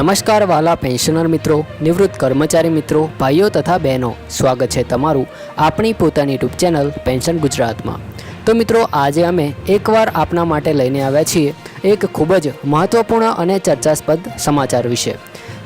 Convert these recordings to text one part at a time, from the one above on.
નમસ્કાર વાલા પેન્શનર મિત્રો, નિવૃત્ત કર્મચારી મિત્રો, ભાઈઓ તથા બહેનો, સ્વાગત છે તમારું આપણી પોતાની યુટ્યુબ ચેનલ પેન્શન ગુજરાતમાં। તો મિત્રો, આજે અમે એકવાર આપના માટે લઈને આવ્યા છીએ એક ખૂબ જ મહત્વપૂર્ણ અને ચર્ચાસ્પદ સમાચાર વિશે।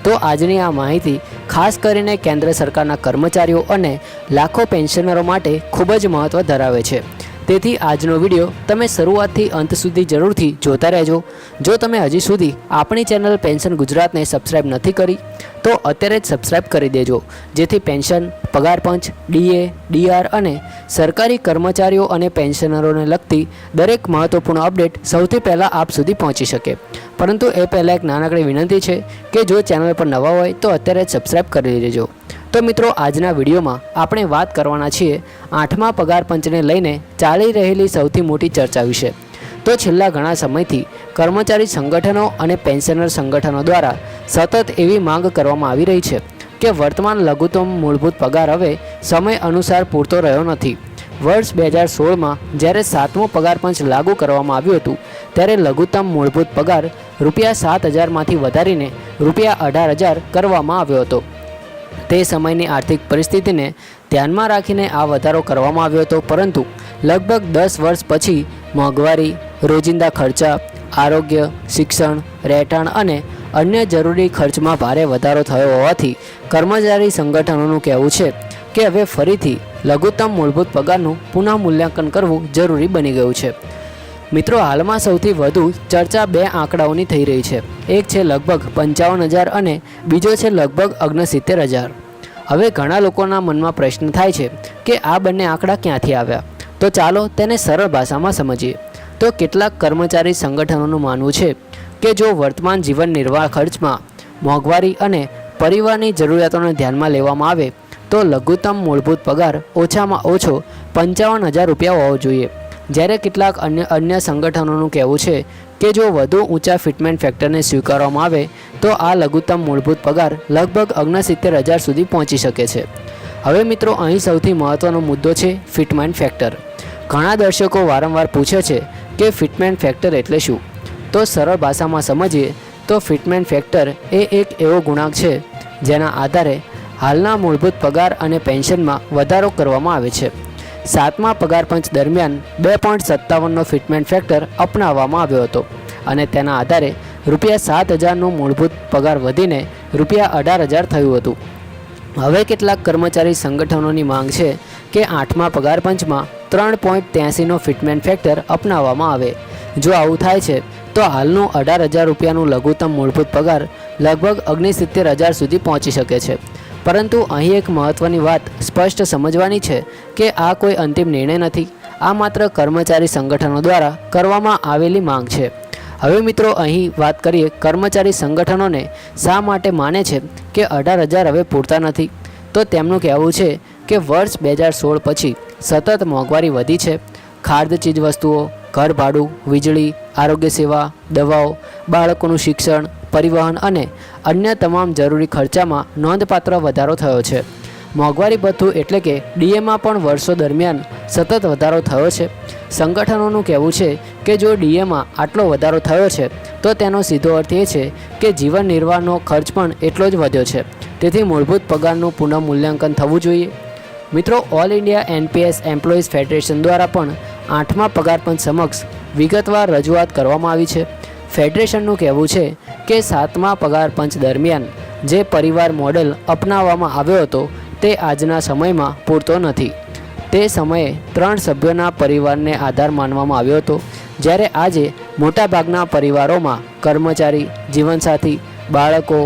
તો આજની આ માહિતી ખાસ કરીને કેન્દ્ર સરકારના કર્મચારીઓ અને લાખો પેન્શનરો માટે ખૂબ જ મહત્વ ધરાવે છે। તેથી આજનો વિડીયો તમે શરૂઆતથી અંત સુધી જરૂરથી જોતા રહેજો। જો તમે હજી સુધી આપણી ચેનલ પેન્શન ગુજરાતને સબસ્ક્રાઇબ નથી કરી તો અત્યારે જ સબસ્ક્રાઇબ કરી દેજો, જેથી પેન્શન, પગાર પંચ, ડીએ, ડીઆર અને સરકારી કર્મચારીઓ અને પેન્શનરોને લગતી દરેક મહત્વપૂર્ણ અપડેટ સૌથી પહેલાં આપ સુધી પહોંચી શકે। પરંતુ એ પહેલાં એક નાનકડી વિનંતી છે કે જો ચેનલ પર નવા હોય તો અત્યારે જ સબસ્ક્રાઇબ કરી લેજો। તો મિત્રો, આજના વિડીયોમાં આપણે વાત કરવાના છીએ 8મા પગાર પંચને લઈને ચાલી રહેલી સૌથી મોટી ચર્ચા વિશે। તો છેલ્લા ઘણા સમયથી કર્મચારી સંગઠનો અને પેન્શનર સંગઠનો દ્વારા સતત એવી માંગ કરવામાં આવી રહી છે કે વર્તમાન લઘુત્તમ મૂળભૂત પગાર હવે સમય અનુસાર પૂરતો રહ્યો નથી। વર્ષ 2016માં જ્યારે 7મો પગાર પંચ લાગુ કરવામાં આવ્યું હતું ત્યારે લઘુત્તમ મૂળભૂત પગાર ₹7,000માંથી વધારીને ₹18,000 કરવામાં આવ્યો હતો। તે સમયની આર્થિક પરિસ્થિતિને ધ્યાનમાં રાખીને આ વધારો કરવામાં આવ્યો હતો, પરંતુ લગભગ 10 વર્ષ પછી મોંઘવારી, રોજિંદા ખર્ચા, આરોગ્ય, શિક્ષણ, રહેઠાણ અને અન્ય જરૂરી ખર્ચમાં ભારે વધારો થયો હોવાથી કર્મચારી સંગઠનોનું કહેવું છે કે હવે ફરીથી લઘુત્તમ મૂળભૂત પગારનું પુનઃ મૂલ્યાંકન કરવું જરૂરી બની ગયું છે। મિત્રો, હાલમાં સૌથી વધુ ચર્ચા બે આંકડાઓની થઈ રહી છે। એક છે લગભગ 55,000 અને બીજો છે લગભગ 69,000। હવે ઘણા લોકોના મનમાં પ્રશ્ન થાય છે કે આ બંને આંકડા ક્યાંથી આવ્યા? તો ચાલો તેને સરળ ભાષામાં સમજીએ। તો કેટલાક કર્મચારી સંગઠનોનું માનવું છે કે જો વર્તમાન જીવન નિર્વાહ ખર્ચમાં મોંઘવારી અને પરિવારની જરૂરિયાતોને ધ્યાનમાં લેવામાં આવે તો લઘુત્તમ મૂળભૂત પગાર ઓછામાં ઓછો ₹55,000 હોવો જોઈએ, જ્યારે કેટલાક અન્ય સંગઠનોનું કહેવું છે કે જો વધુ ઊંચા ફિટમેન્ટ ફેક્ટરને સ્વીકારવામાં આવે તો આ લઘુત્તમ મૂળભૂત પગાર લગભગ 69,000 સુધી પહોંચી શકે છે। હવે મિત્રો, અહીં સૌથી મહત્ત્વનો મુદ્દો છે ફિટમેન્ટ ફેક્ટર। ઘણા દર્શકો વારંવાર પૂછે છે કે ફિટમેન્ટ ફેક્ટર એટલે શું? તો સરળ ભાષામાં સમજીએ તો ફિટમેન્ટ ફેક્ટર એ એક એવો ગુણાંક છે જેના આધારે હાલના મૂળભૂત પગાર અને પેન્શનમાં વધારો કરવામાં આવે છે। 7મા પગાર પંચ દરમિયાન 2.57નો ફિટમેન્ટ ફેક્ટર અપનાવવામાં આવ્યો હતો અને તેના આધારે ₹7,000નું મૂળભૂત પગાર વધીને ₹18,000 થયું હતું। હવે કેટલાક કર્મચારી સંગઠનોની માંગ છે કે 8મા પગાર પંચમાં 3.83નો ફિટમેન્ટ ફેક્ટર અપનાવવામાં આવે। જો આવું થાય છે તો હાલનું ₹18,000નું લઘુત્તમ મૂળભૂત પગાર લગભગ 69,000 સુધી પહોંચી શકે છે। પરંતુ અહીં એક મહત્ત્વની વાત સ્પષ્ટ સમજવાની છે કે આ કોઈ અંતિમ નિર્ણય નથી, આ માત્ર કર્મચારી સંગઠનો દ્વારા કરવામાં આવેલી માંગ છે। હવે મિત્રો, અહીં વાત કરીએ કર્મચારી સંગઠનોને શા માટે માને છે કે 18,000 હવે પૂરતા નથી। તો તેમનું કહેવું છે કે વર્ષ 2016 પછી સતત મોંઘવારી વધી છે। ખાદ્ય ચીજવસ્તુઓ, ઘર ભાડું, વીજળી, આરોગ્ય સેવા, દવાઓ, બાળકોનું શિક્ષણ, પરિવહન અને અન્ય તમામ જરૂરી ખર્ચામાં નોંધપાત્ર વધારો થયો છે। મોંઘવારી ભથ્થું એટલે કે ડીએમાં પણ વર્ષો દરમિયાન સતત વધારો થયો છે। સંગઠનોનું કહેવું છે કે જો ડીએમાં આટલો વધારો થયો છે તો તેનો સીધો અર્થ એ છે કે જીવન નિર્વાહનો ખર્ચ પણ એટલો જ વધ્યો છે, તેથી મૂળભૂત પગારનું પુનઃમૂલ્યાંકન થવું જોઈએ। મિત્રો, all India NPS employees federation દ્વારા પણ 8મા પગાર પંચ સમક્ષ વિગતવાર રજૂઆત કરવામાં આવી છે। ફેડરેશનનું કહેવું છે કે 7મા પગાર પંચ દરમિયાન જે પરિવાર મોડેલ અપનાવવામાં આવ્યો હતો તે આજના સમયમાં પૂરતો નથી। તે સમયે 3 સભ્યોના પરિવારને આધાર માનવામાં આવ્યો હતો, જ્યારે આજે મોટાભાગના પરિવારોમાં કર્મચારી, જીવનસાથી, બાળકો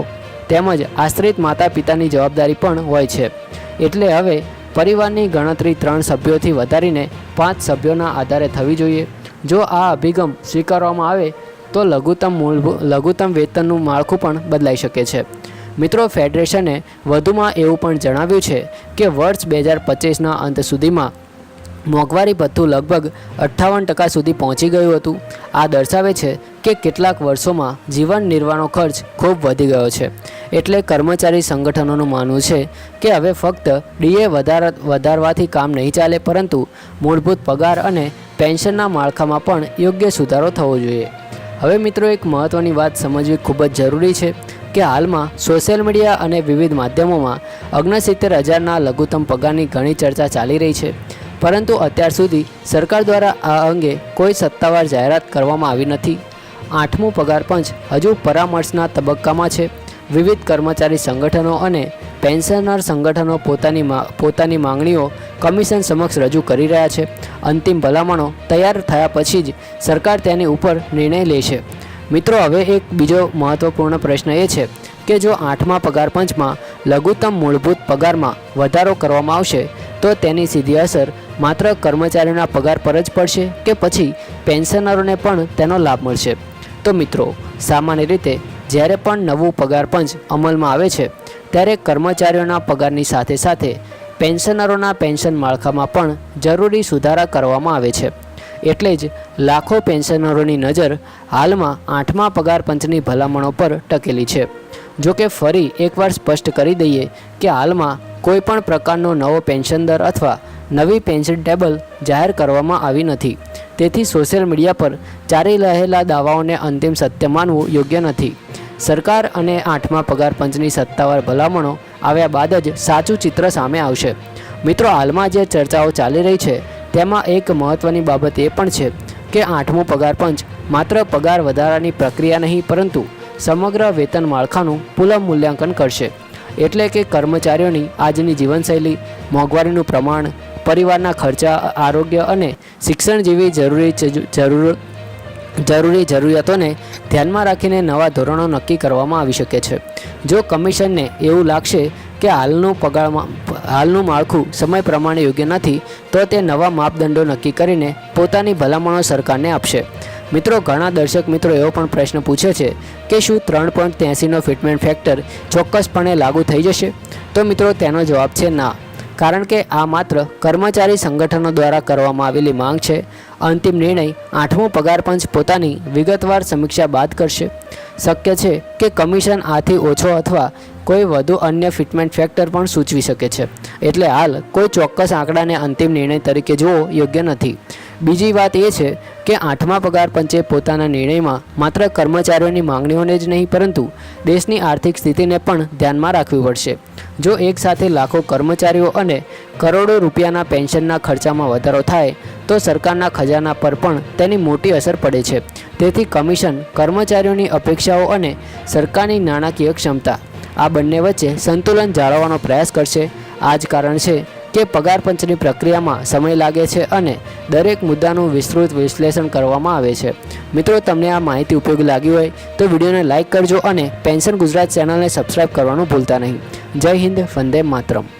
તેમજ આશ્રિત માતા પિતાની જવાબદારી પણ હોય છે। એટલે હવે પરિવારની ગણતરી 3 સભ્યોથી વધારીને 5 સભ્યોના આધારે થવી જોઈએ। જો આ અભિગમ સ્વીકારવામાં આવે તો લઘુત્તમ વેતનનું માળખું પણ બદલાઈ શકે છે। મિત્રો, ફેડરેશને વધુમાં એવું પણ જણાવ્યું છે કે વર્ષ 2025ના અંત સુધીમાં મોંઘવારી ભથ્થું લગભગ 58% સુધી પહોંચી ગયું હતું। આ દર્શાવે છે કે કેટલાક વર્ષોમાં જીવન નિર્વાહનો ખર્ચ ખૂબ વધી ગયો છે। એટલે કર્મચારી સંગઠનોનું માનવું છે કે હવે ફક્ત ડીએ વધારવાથી કામ નહીં ચાલે, પરંતુ મૂળભૂત પગાર અને પેન્શનના માળખામાં પણ યોગ્ય સુધારો થવો જોઈએ। હવે મિત્રો, એક મહત્ત્વની વાત સમજવી ખૂબ જ જરૂરી છે કે હાલમાં સોશિયલ મીડિયા અને વિવિધ માધ્યમોમાં 69,000ના લઘુત્તમ પગારની ઘણી ચર્ચા ચાલી રહી છે, પરંતુ અત્યાર સુધી સરકાર દ્વારા આ અંગે કોઈ સત્તાવાર જાહેરાત કરવામાં આવી નથી. 8મું પગાર પંચ હજુ પરામર્શના તબક્કામાં છે. વિવિધ કર્મચારી સંગઠનો અને પેન્શનર સંગઠનો પોતાની માંગણીઓ કમિશન સમક્ષ રજૂ કરી રહ્યા છે. અંતિમ ભલામણો તૈયાર થયા પછી જ સરકાર તેની ઉપર નિર્ણય લેશે. મિત્રો, હવે એક બીજો મહત્વપૂર્ણ પ્રશ્ન એ છે કે જો 8મા પગાર પંચમાં લઘુત્તમ મૂળભૂત પગારમાં વધારો કરવામાં આવશે તો તેની સીધી અસર માત્ર કર્મચારીઓના પગાર પર જ પડશે કે પછી પેન્શનરોને પણ તેનો લાભ મળશે? તો મિત્રો, સામાન્ય રીતે જ્યારે પણ નવું પગાર પંચ અમલમાં આવે છે ત્યારે કર્મચારીઓના પગારની સાથે સાથે પેન્શનરોના પેન્શન માળખામાં પણ જરૂરી સુધારા કરવામાં આવે છે. એટલે જ લાખો પેન્શનરોની નજર હાલમાં 8મા પગાર પંચની ભલામણો પર ટકેલી છે. જો કે ફરી એકવાર સ્પષ્ટ કરી દઈએ કે હાલમાં કોઈ પણ પ્રકારનો નવો પેન્શન દર અથવા નવી પેન્શન ટેબલ જાહેર કરવામાં આવી નથી. તેથી સોશિયલ મીડિયા પર ચાલી રહેલા દાવાઓને અંતિમ સત્ય માનવું યોગ્ય નથી. સરકાર અને 8મા પગાર પંચની સત્તાવાર ભલામણો આવ્યા બાદ જ સાચું ચિત્ર સામે આવશે. મિત્રો, હાલમાં જે ચર્ચાઓ ચાલી રહી છે તેમાં એક મહત્ત્વની બાબત એ પણ છે કે 8મું પગાર પંચ માત્ર પગાર વધારાની પ્રક્રિયા નહીં પરંતુ સમગ્ર વેતન માળખાનું પુનઃ મૂલ્યાંકન કરશે. એટલે કે કર્મચારીઓની આજની જીવનશૈલી, મોંઘવારીનું પ્રમાણ, પરિવારના ખર્ચા, આરોગ્ય અને શિક્ષણ જેવી જરૂરી જરૂરિયાતોને ધ્યાનમાં રાખીને નવા ધોરણો નક્કી કરવામાં આવી શકે છે. જો કમિશનને એવું લાગશે કે હાલનું માળખું સમય પ્રમાણે યોગ્ય નથી તો તે નવા માપદંડો નક્કી કરીને પોતાની ભલામણો સરકારને આપશે. મિત્રો, ઘણા દર્શક મિત્રો એવો પણ પ્રશ્ન પૂછે છે કે શું 3.83નો ફિટમેન્ટ ફેક્ટર ચોક્કસપણે લાગુ થઈ જશે? તો મિત્રો, તેનો જવાબ છે ના. કારણ કે આ માત્ર કર્મચારી સંગઠનો દ્વારા કરવામાં આવેલી માંગ છે. અંતિમ નિર્ણય 8મું પગાર પંચ પોતાની વિગતવાર સમીક્ષા બાદ કરશે. શક્ય છે કે કમિશન આથી ઓછો અથવા કોઈ વધુ અન્ય ફિટમેન્ટ ફેક્ટર પણ સૂચવી શકે છે. એટલે હાલ કોઈ ચોક્કસ આંકડાને અંતિમ નિર્ણય તરીકે જોવો યોગ્ય નથી. બીજી વાત એ છે કે 8મા પગાર પંચે પોતાના નિર્ણયમાં માત્ર કર્મચારીઓની માંગણીઓને જ નહીં પરંતુ દેશની આર્થિક સ્થિતિને પણ ધ્યાનમાં રાખવી પડશે. જો એકસાથે લાખો કર્મચારીઓ અને કરોડો રૂપિયાના પેન્શનના ખર્ચામાં વધારો થાય તો સરકારના ખજાના પર પણ તેની મોટી અસર પડે છે. તેથી કમિશન કર્મચારીઓની અપેક્ષાઓ અને સરકારની નાણાકીય ક્ષમતા આ બંને વચ્ચે સંતુલન જાળવવાનો પ્રયાસ કરશે. આ જ કારણ છે કે પગાર પંચની પ્રક્રિયામાં સમય લાગે છે અને દરેક મુદ્દાનું વિસ્તૃત વિશ્લેષણ કરવામાં આવે છે. મિત્રો, તમને આ માહિતી ઉપયોગી લાગી હોય તો વિડીયોને લાઇક કરજો અને પેન્શન ગુજરાત ચેનલને સબસ્ક્રાઈબ કરવાનું ભૂલતા નહીં. જય હિન્દ, વંદે માતરમ.